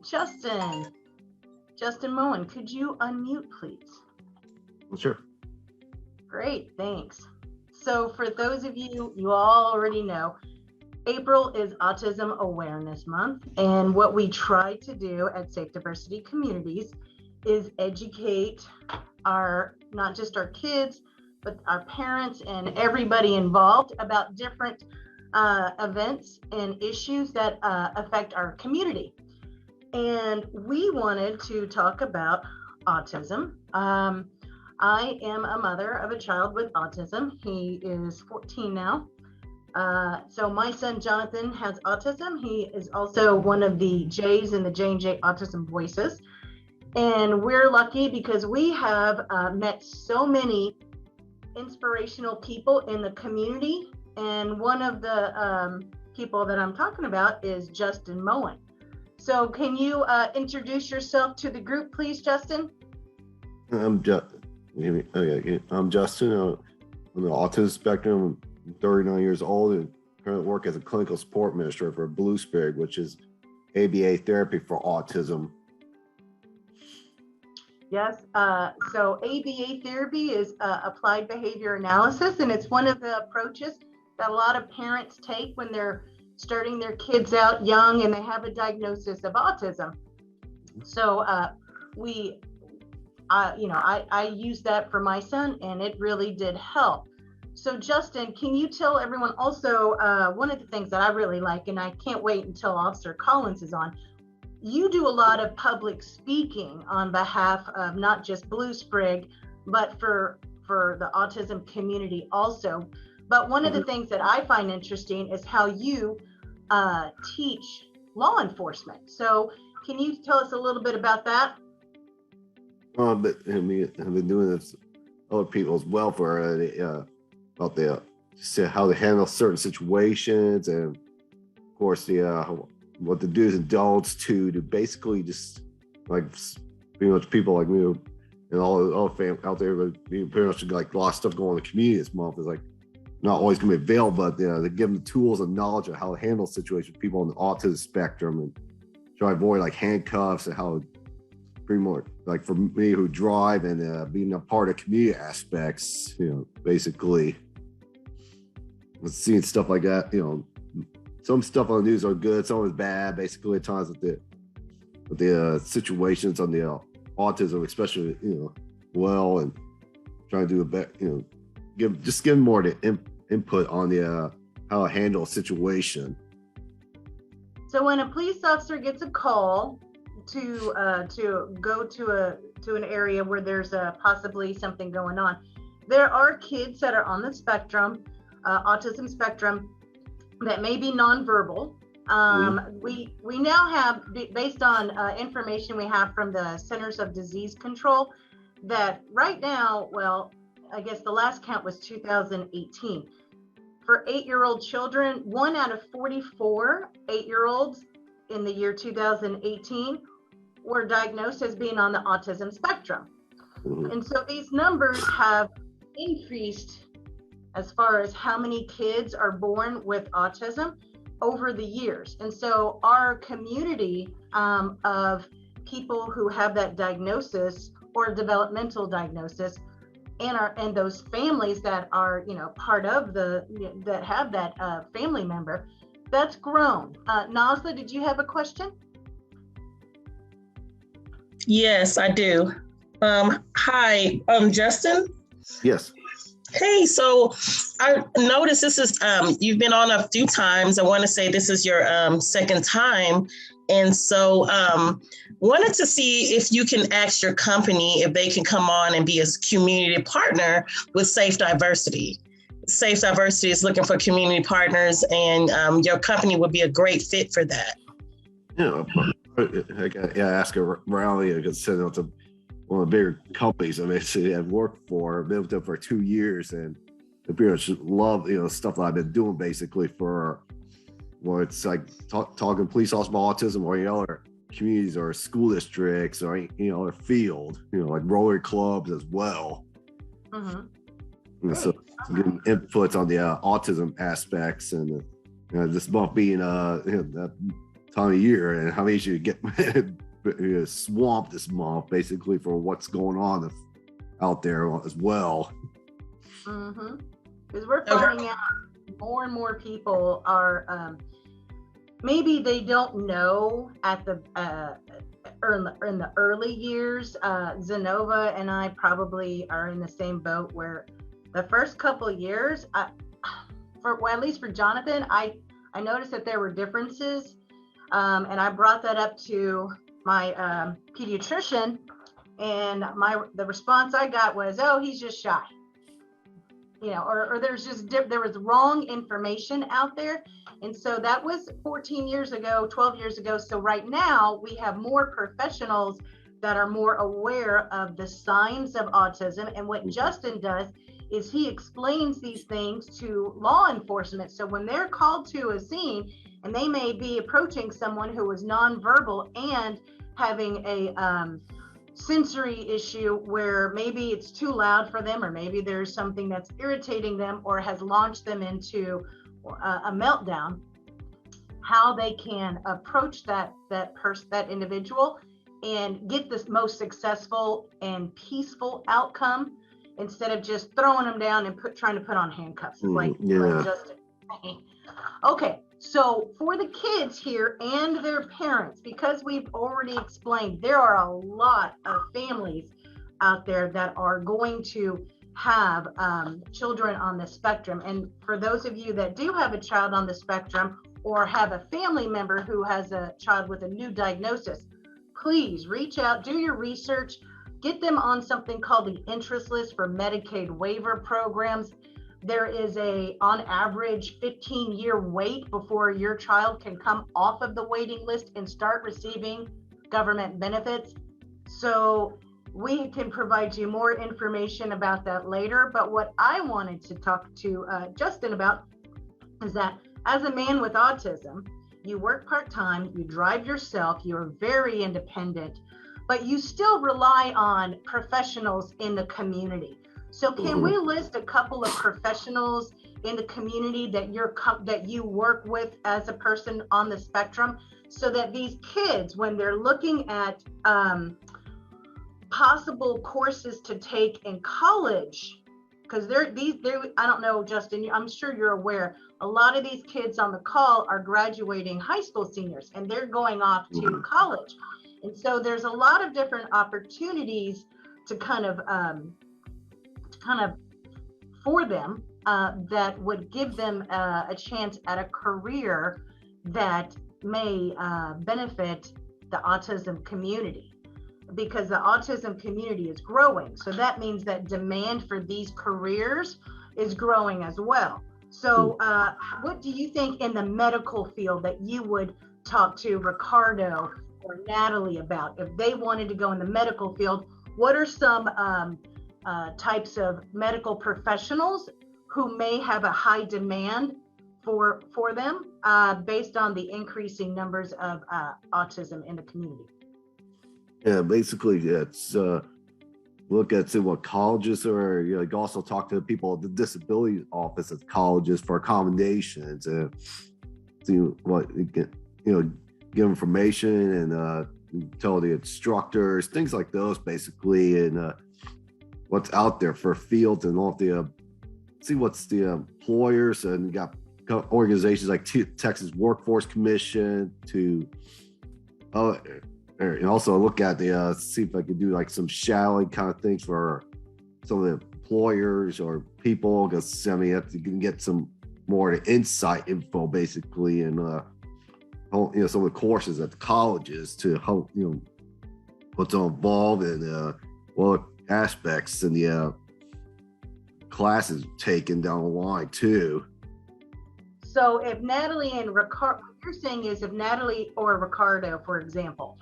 Justin Moehn, could you unmute, please? Sure. Great, thanks. So for those of you, you all already know, April is Autism Awareness Month, and what we try to do at Safe Diversity Communities is educate not just our kids, but our parents and everybody involved about different events and issues that affect our community. And we wanted to talk about autism. I am a mother of a child with autism. He is 14 now. So my son Jonathan has autism. He is also one of the J's in the J&J Autism Voices. And we're lucky because we have met so many inspirational people in the community. And one of the people that I'm talking about is Justin Moehn. So can you introduce yourself to the group, please, Justin? I'm Justin. On the autism spectrum. I'm 39 years old and currently work as a clinical support administrator for Blue Spirit, which is ABA therapy for autism. Yes, so ABA therapy is applied behavior analysis, and it's one of the approaches that a lot of parents take when they're starting their kids out young and they have a diagnosis of autism. So I use that for my son, and it really did help. So Justin, can you tell everyone also, one of the things that I really like, and I can't wait until Officer Collins is on, you do a lot of public speaking on behalf of not just Blue Sprig, but for the autism community also. But one of the things that I find interesting is how you teach law enforcement. So can you tell us a little bit about that? But I've been doing this other people's welfare about how to handle certain situations, and of course what to do as adults to basically just like pretty much people like me and all family out there, but pretty much like a lot of stuff going on in the community this month is like not always going to be available, but to give them the tools and knowledge of how to handle situations with people on the autism spectrum and try to avoid like handcuffs and how pretty much like for me who drive and being a part of community aspects, basically seeing stuff like that, some stuff on the news are good, some is bad, basically at times with the situations on the autism, especially, well, and trying to do a better, give more the input on the how to handle a situation. So when a police officer gets a call to go to an area where there's possibly something going on, there are kids that are on the spectrum, autism spectrum, that may be nonverbal. We now have, based on information we have from the Centers of Disease Control, that right now, well, I guess the last count was 2018. For 8-year-old children, 1 out of 44 8-year-olds in the year 2018 were diagnosed as being on the autism spectrum. And so these numbers have increased as far as how many kids are born with autism over the years. And so our community of people who have that diagnosis or developmental diagnosis, and those families that are, part of that have that family member, that's grown. Nazla, did you have a question? Yes, I do. Hi, Justin? Yes. Hey, so I noticed this is, you've been on a few times. I want to say this is your second time. And so wanted to see if you can ask your company if they can come on and be a community partner with Safe Diversity. Safe Diversity is looking for community partners, and your company would be a great fit for that. I ask around, I could send out to one of the bigger companies I've worked for. I've been with them for 2 years, and they pretty much love stuff that I've been doing basically for, well, it's like talking police officers about autism or other communities or school districts or or field, like Rotary clubs as well. So getting inputs on the autism aspects, and this month being time of year, and how many you get swamped this month basically for what's going on out there as well. Because we're finding out more and more people are maybe they don't know at the in the early years. Zenova and I probably are in the same boat where the first couple of years, at least for Jonathan, I noticed that there were differences, and I brought that up to my pediatrician, and the response I got was, "Oh, he's just shy," or there was wrong information out there. And so that was 14 years ago, 12 years ago. So right now we have more professionals that are more aware of the signs of autism. And what Justin does is he explains these things to law enforcement. So when they're called to a scene and they may be approaching someone who is nonverbal and having a sensory issue where maybe it's too loud for them, or maybe there's something that's irritating them or has launched them into a meltdown, how they can approach that individual and get the most successful and peaceful outcome instead of just throwing them down and trying to put on handcuffs. Like Justin. Okay, so for the kids here and their parents, because we've already explained, there are a lot of families out there that are going to have children on the spectrum. And for those of you that do have a child on the spectrum or have a family member who has a child with a new diagnosis, please reach out, do your research, get them on something called the interest list for Medicaid waiver programs. There is on average 15-year wait before your child can come off of the waiting list and start receiving government benefits. So we can provide you more information about that later. But what I wanted to talk to Justin about is that as a man with autism, you work part-time, you drive yourself, you're very independent, but you still rely on professionals in the community. So can we list a couple of professionals in the community that you work with as a person on the spectrum, so that these kids, when they're looking at possible courses to take in college, because I don't know, Justin, I'm sure you're aware, a lot of these kids on the call are graduating high school seniors and they're going off to college. And so there's a lot of different opportunities to kind of for them that would give them a chance at a career that may benefit the autism community, because the autism community is growing. So that means that demand for these careers is growing as well. So what do you think in the medical field that you would talk to Ricardo or Natalie about if they wanted to go in the medical field? What are some types of medical professionals who may have a high demand for them based on the increasing numbers of autism in the community? Yeah, basically it's look at what colleges are. You can also talk to the people at the disability office at colleges for accommodations and see what you can, give information and tell the instructors, things like those basically, and what's out there for fields, and all see what's the employers, and you got organizations like Texas Workforce Commission to and also look at see if I could do like some shadowing kind of things for some of the employers or people, because you can get some more inside info basically, and some of the courses at the colleges to help what's involved in what aspects and the classes taken down the line too. So if Natalie and Ricardo, what you're saying is if Natalie or Ricardo, for example,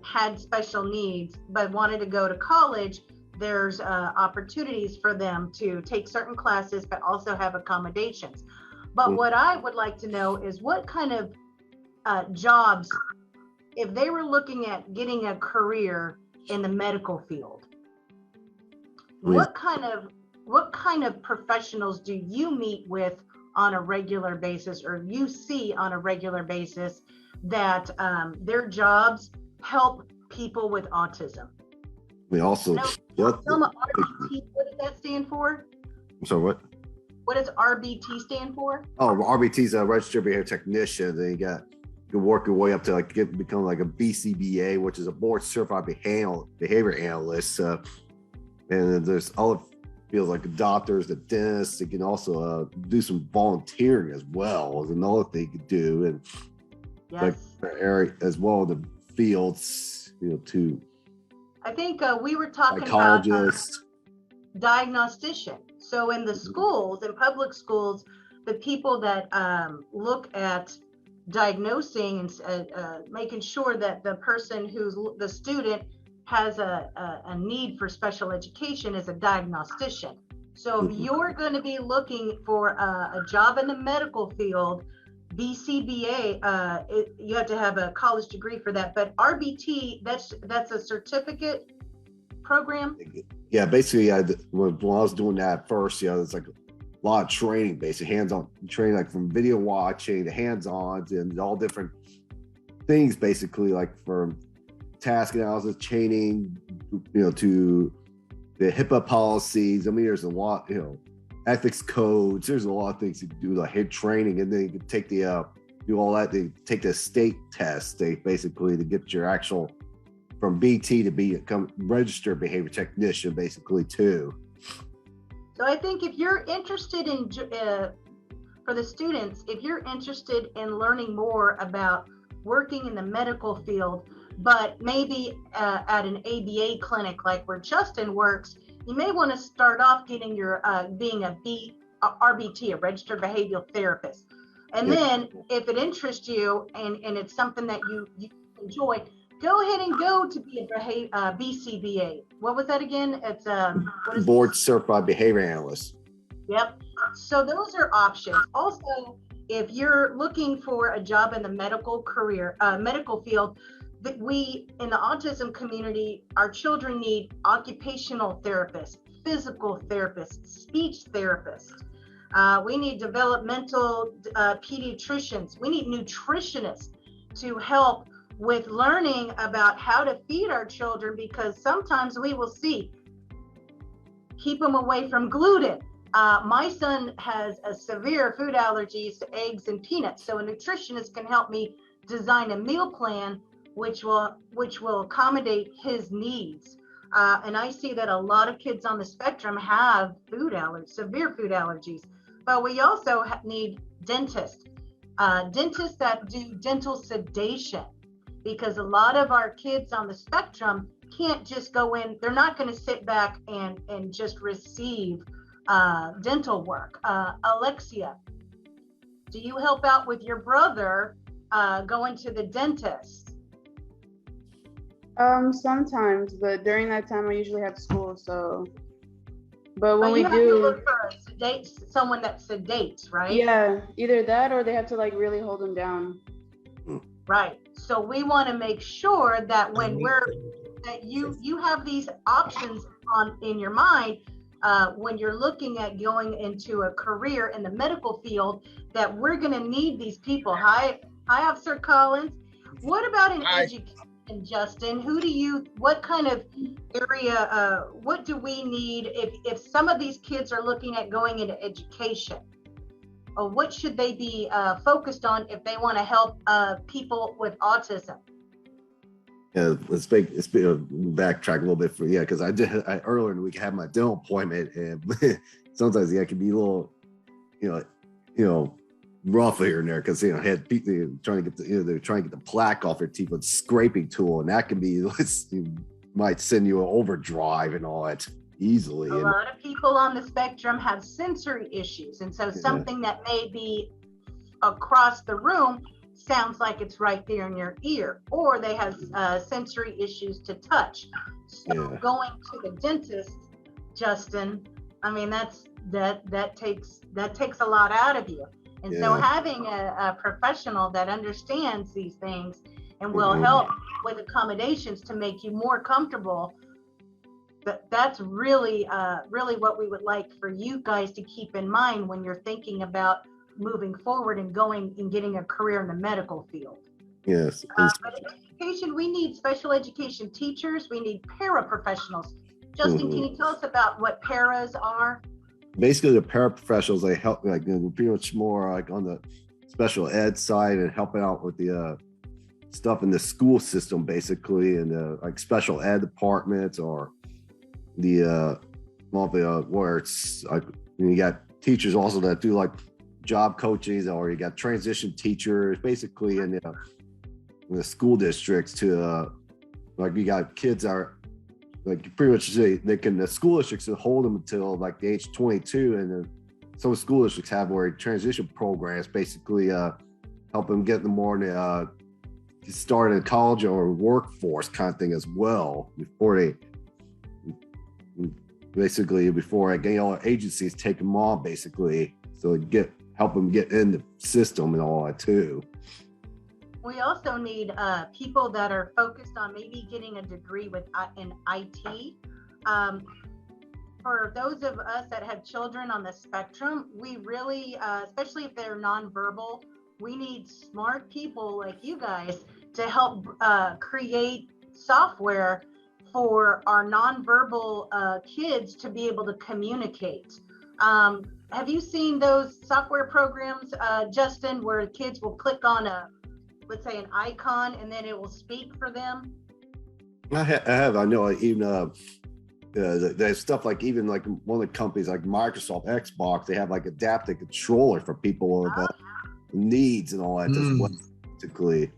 had special needs but wanted to go to college, there's opportunities for them to take certain classes but also have accommodations. But what I would like to know is what kind of jobs, if they were looking at getting a career in the medical field, what kind of professionals do you meet with on a regular basis, or you see on a regular basis, that their jobs help people with autism. We also, RBT, what does that stand for? I'm sorry, what? What does RBT stand for? Oh, RBT is a registered behavior technician. Then you can work your way up to become like a BCBA, which is a board certified behavior analyst. And then there's other fields like doctors, the dentists. You can also do some volunteering as well as another thing you could do, and like area as well in the fields, too. I think we were talking psychologist, about diagnostician. So in the schools, in public schools, the people that look at diagnosing and making sure that the person who's the student has a need for special education is a diagnostician. So if you're going to be looking for a job in the medical field, BCBA, you have to have a college degree for that. But RBT, that's a certificate program. Yeah, basically, when I was doing that first, it's like a lot of training, basically hands-on training, like from video watching to hands-ons and all different things, basically, like from task analysis, chaining, to the HIPAA policies. I mean, there's a lot, ethics codes. There's a lot of things you can do, like head training, and then you can take the do all that. They take the state test, basically to get your actual from BT to become registered behavior technician, basically too. So I think if you're interested in, for the students, if you're interested in learning more about working in the medical field, but maybe at an ABA clinic like where Justin works, you may want to start off getting your being a RBT, a registered behavioral therapist. And then if it interests you and it's something that you enjoy, go ahead and go to be a BCBA. What was that again? It's board certified behavior analyst. Yep. So those are options. Also, if you're looking for a job in the medical field, that we in the autism community, our children need occupational therapists, physical therapists, speech therapists. We need developmental pediatricians. We need nutritionists to help with learning about how to feed our children, because sometimes we will keep them away from gluten. My son has a severe food allergies to eggs and peanuts, so a nutritionist can help me design a meal plan which will accommodate his needs. And I see that a lot of kids on the spectrum have severe food allergies. But we also need dentists that do dental sedation, because a lot of our kids on the spectrum can't just go in. They're not going to sit back and just receive dental work. Alexia, do you help out with your brother going to the dentist? Sometimes, but during that time I usually have school, so. But when we have do, to look for someone that sedates, right? Yeah, either that or they have to like really hold them down. Right. So we want to make sure that when that you have these options in your mind when you're looking at going into a career in the medical field, that we're going to need these people. Hi, Officer Collins. What about an education? Justin, what kind of area, what do we need if some of these kids are looking at going into education? Or what should they be focused on if they want to help people with autism? Yeah, let's backtrack a little bit because I earlier in the week had my dental appointment, and sometimes it can be a little, rough here and there, because had people trying to get they're trying to get the plaque off their teeth with a scraping tool, and that can be might send you an overdrive and all that easily. A lot of people on the spectrum have sensory issues, and so something that may be across the room sounds like it's right there in your ear, or they have sensory issues to touch. So going to the dentist, Justin, I mean that takes a lot out of you. And so having a professional that understands these things and will help with accommodations to make you more comfortable, that's really what we would like for you guys to keep in mind when you're thinking about moving forward and going and getting a career in the medical field. Yes. But in education, we need special education teachers. We need paraprofessionals. Justin, can you tell us about what paras are? Basically, the paraprofessionals, they help, like, pretty much more like on the special ed side and helping out with the stuff in the school system, basically, and like special ed departments, or the where it's like you got teachers also that do like job coaching, or you got transition teachers, basically in the school districts to like you got kids are like pretty much the school districts will hold them until like the age 22, and then some school districts have where transition programs basically help them get them more in the start in college or workforce kind of thing as well, before they agencies take them on, basically, so help them get in the system and all that too. We also need people that are focused on maybe getting a degree in IT. For those of us that have children on the spectrum, we really, especially if they're nonverbal, we need smart people like you guys to help create software for our nonverbal kids to be able to communicate. Have you seen those software programs, Justin, where kids will click on let's say an icon, and then it will speak for them? I have. I know even there's stuff like, even like one of the companies like Microsoft, Xbox, they have like adaptive controller for people with needs and all that as well, basically.